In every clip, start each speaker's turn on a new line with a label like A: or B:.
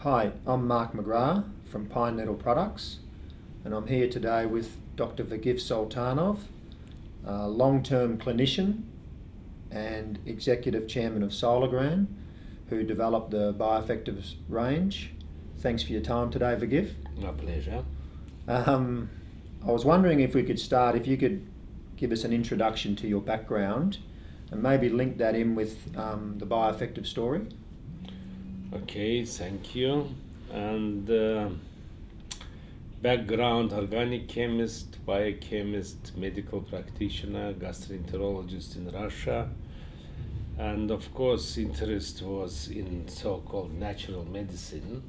A: Hi, I'm Mark McGrath from Pine Nettle Products, and I'm here today with Dr Vagif Soultanov, a long-term clinician and executive chairman of Solagran, who developed the Bioeffectives range. Thanks for your time today, Vagif.
B: My pleasure.
A: I was wondering if we could start, if you could give us an introduction to your background and maybe link that in with the Bioeffective story.
B: Okay, thank you. And background: organic chemist, biochemist, medical practitioner, gastroenterologist in Russia. And of course, interest was in so-called natural medicine.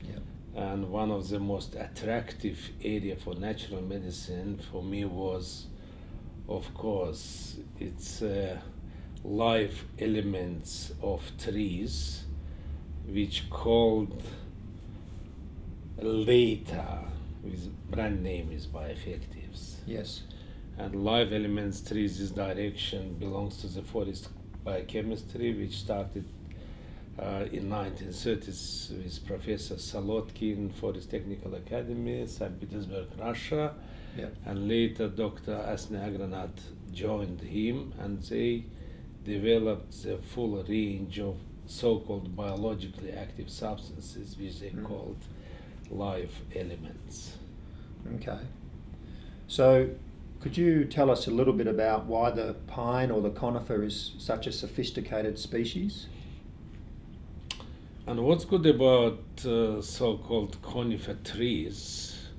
A: Yep.
B: And one of the most attractive area for natural medicine for me was, of course, its live elements of trees, which called later, with brand name is Bioeffectives.
A: Yes.
B: And live elements trees, this direction belongs to the forest biochemistry, which started in 1930s with Professor Solotkin, Forest Technical Academy, St. Petersburg, Russia.
A: Yep.
B: And later Dr. Asni Agranat joined him, and they developed the full range of so-called biologically active substances, which they called live elements.
A: Okay. So could you tell us a little bit about why the pine or the conifer is such a sophisticated species?
B: And what's good about so-called conifer trees,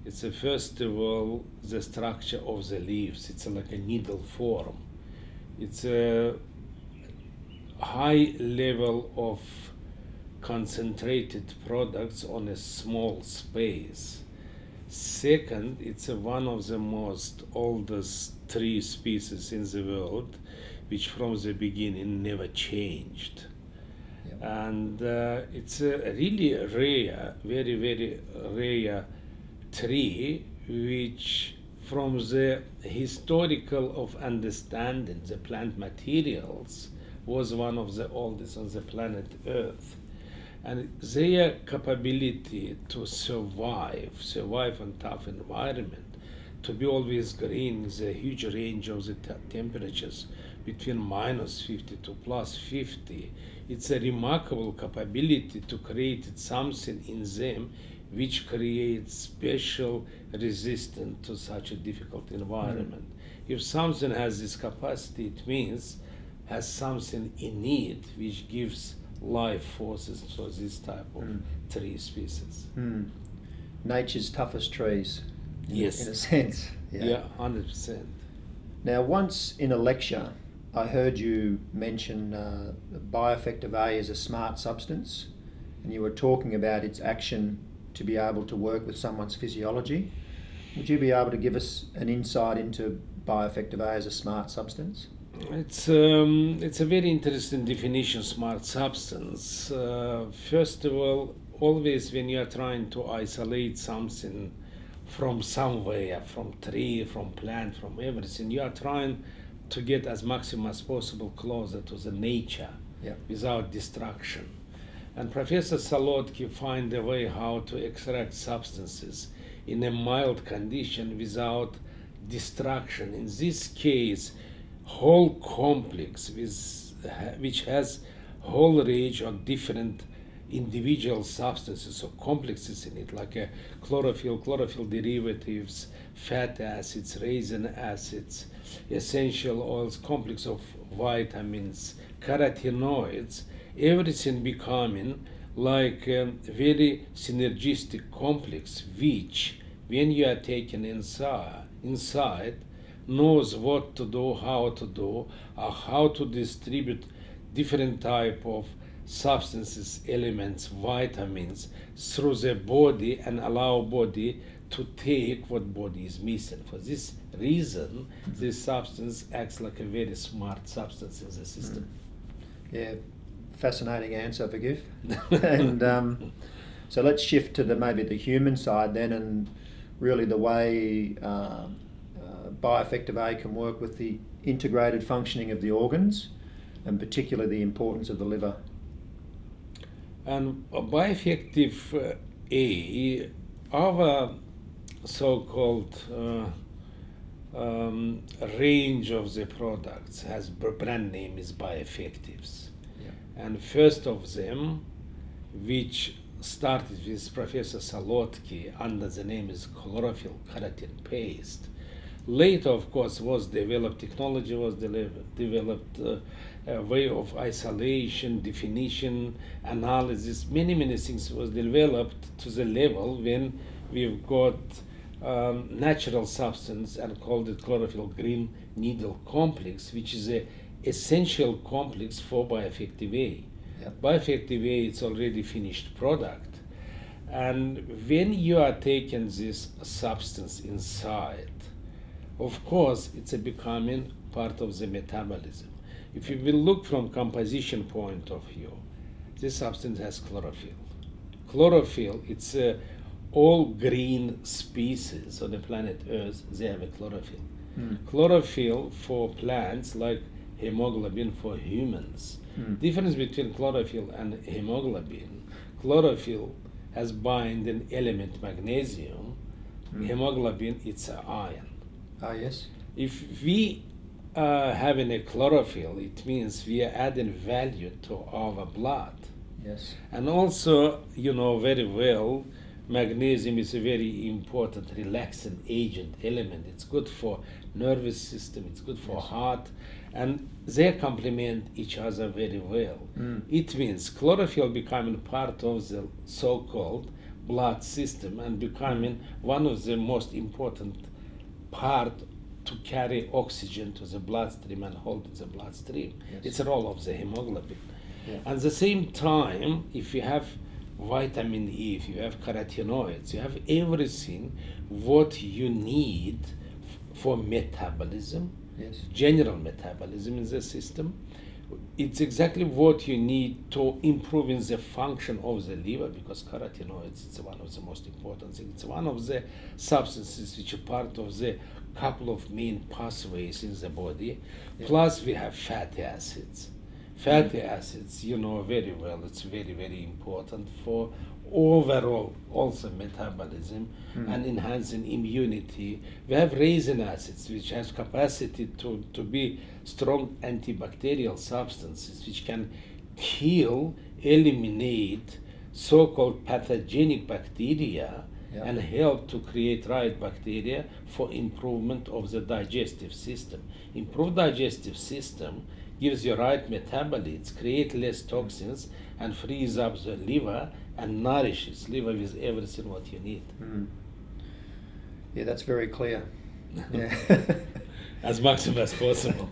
B: it's first of all the structure of the leaves. It's like a needle form. It's a high level of concentrated products on a small space. Second, it's one of the most oldest tree species in the world, which from the beginning never changed.
A: Yep.
B: And it's a really rare, very, very rare tree, which from the historical of understanding the plant materials was one of the oldest on the planet Earth. And their capability to survive in tough environment, to be always green, the huge range of the temperatures between -50 to +50, it's a remarkable capability to create something in them which creates special resistance to such a difficult environment. If something has this capacity, it means has something in it which gives life forces for this type of tree species.
A: Nature's toughest trees,
B: Yes.
A: in a sense.
B: Yeah, 100%.
A: Now, once in a lecture, I heard you mention Bioeffective A as a smart substance, and you were talking about its action to be able to work with someone's physiology. Would you be able to give us an insight into Bioeffective A as a smart substance?
B: It's a very interesting definition, smart substance. First of all, always when you are trying to isolate something from somewhere, from tree, from plant, from everything, you are trying to get as maximum as possible closer to the nature.
A: Yep.
B: Without destruction. And Professor Solotkin find a way how to extract substances in a mild condition without destruction. In this case, whole complex which has whole range of different individual substances or complexes in it, like a chlorophyll derivatives, fatty acids, resin acids, essential oils, complex of vitamins, carotenoids, everything becoming like a very synergistic complex, which when you are taken inside knows what to do, or how to distribute different type of substances, elements, vitamins through the body and allow body to take what body is missing. For this reason, this substance acts like a very smart substance in the system.
A: Yeah, fascinating answer, Vagif. And so let's shift to maybe the human side then, and really the way Bioeffective A can work with the integrated functioning of the organs, and particularly the importance of the liver.
B: And Bioeffective A, our so-called range of the products has brand name is Bioeffectives.
A: Yeah.
B: And first of them, which started with Professor Solotki under the name is chlorophyll keratin paste. Later, of course, was developed, technology was developed, a way of isolation, definition, analysis, many things was developed to the level when we've got natural substance and called it chlorophyll green needle complex, which is a essential complex for Bioeffective A.
A: Yep.
B: Bioeffective A, it's already finished product. And when you are taking this substance inside, of course, it's a becoming part of the metabolism. If you will look from composition point of view, this substance has chlorophyll. Chlorophyll, it's all green species on the planet Earth, they have a chlorophyll. Chlorophyll for plants like hemoglobin for humans. Difference between chlorophyll and hemoglobin, chlorophyll has bind an element magnesium, hemoglobin it's iron.
A: Ah, yes.
B: If we having a chlorophyll, it means we are adding value to our blood.
A: Yes.
B: And also, you know very well, magnesium is a very important relaxing agent element. It's good for nervous system, it's good for heart, and they complement each other very well. It means chlorophyll becoming part of the so-called blood system and becoming one of the most important part to carry oxygen to the bloodstream and hold in the bloodstream.
A: Yes.
B: It's a role of the hemoglobin.
A: Yeah.
B: At the same time, if you have vitamin E, if you have carotenoids, you have everything what you need for metabolism,
A: Yes.
B: general metabolism in the system. It's exactly what you need to improve in the function of the liver, because carotenoids, it's one of the most important things. It's one of the substances which are part of the couple of main pathways in the body.
A: Yeah.
B: Plus we have fatty acids. Fatty acids, you know very well, it's very important for overall also metabolism and enhancing immunity. We have resin acids, which has capacity to be strong antibacterial substances, which can kill, eliminate so-called pathogenic bacteria and help to create right bacteria for improvement of the digestive system. Improved digestive system gives you right metabolites, create less toxins, and frees up the liver and nourishes liver with everything what you need.
A: Yeah, that's very clear. Yeah.
B: As maximum as possible.